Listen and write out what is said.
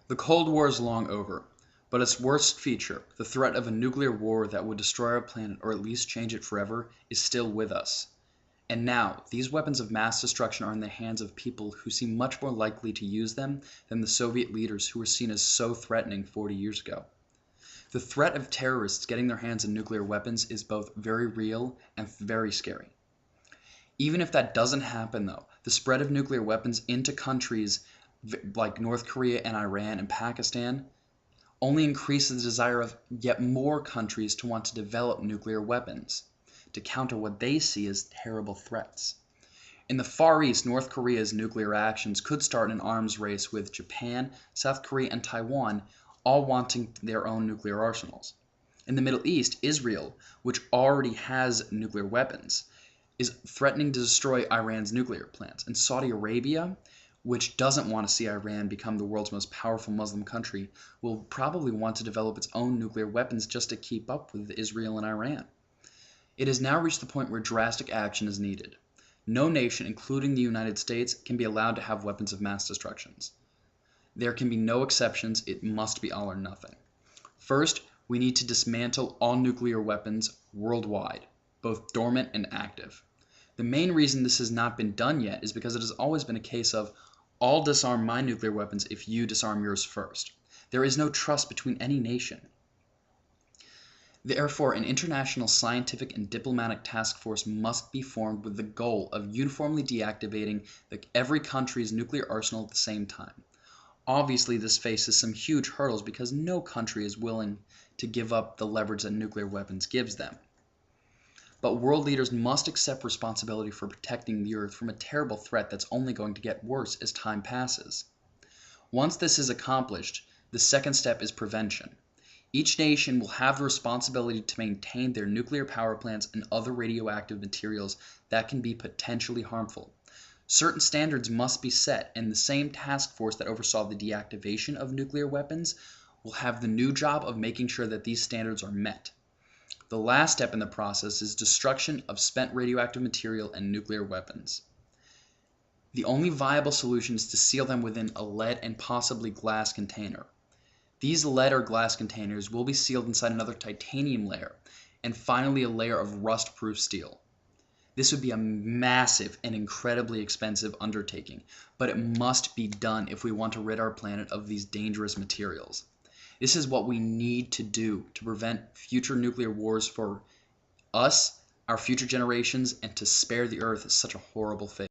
The Cold War is long over, but its worst feature, the threat of a nuclear war that would destroy our planet or at least change it forever, is still with us. And now, these weapons of mass destruction are in the hands of people who seem much more likely to use them than the Soviet leaders who were seen as so threatening 40 years ago. The threat of terrorists getting their hands on nuclear weapons is both very real and very scary. Even if that doesn't happen, though, the spread of nuclear weapons into countries like North Korea and Iran and Pakistan only increases the desire of yet more countries to want to develop nuclear weapons to counter what they see as terrible threats. In the Far East, North Korea's nuclear actions could start an arms race with Japan, South Korea, and Taiwan all wanting their own nuclear arsenals. In the Middle East, Israel, which already has nuclear weapons, is threatening to destroy Iran's nuclear plants. And Saudi Arabia, which doesn't want to see Iran become the world's most powerful Muslim country, will probably want to develop its own nuclear weapons just to keep up with Israel and Iran. It has now reached the point where drastic action is needed. No nation, including the United States, can be allowed to have weapons of mass destruction. There can be no exceptions. It must be all or nothing. First, we need to dismantle all nuclear weapons worldwide, both dormant and active. The main reason this has not been done yet is because it has always been a case of, I'll disarm my nuclear weapons if you disarm yours first. There is no trust between any nation. Therefore, an international scientific and diplomatic task force must be formed with the goal of uniformly deactivating every country's nuclear arsenal at the same time. Obviously, this faces some huge hurdles because no country is willing to give up the leverage that nuclear weapons gives them. But world leaders must accept responsibility for protecting the Earth from a terrible threat that's only going to get worse as time passes. Once this is accomplished, the second step is prevention. Each nation will have the responsibility to maintain their nuclear power plants and other radioactive materials that can be potentially harmful. Certain standards must be set, and the same task force that oversaw the deactivation of nuclear weapons will have the new job of making sure that these standards are met. The last step in the process is destruction of spent radioactive material and nuclear weapons. The only viable solution is to seal them within a lead and possibly glass container. These lead or glass containers will be sealed inside another titanium layer, and finally a layer of rust-proof steel. This would be a massive and incredibly expensive undertaking, but it must be done if we want to rid our planet of these dangerous materials. This is what we need to do to prevent future nuclear wars for us, our future generations, and to spare the Earth such a horrible fate.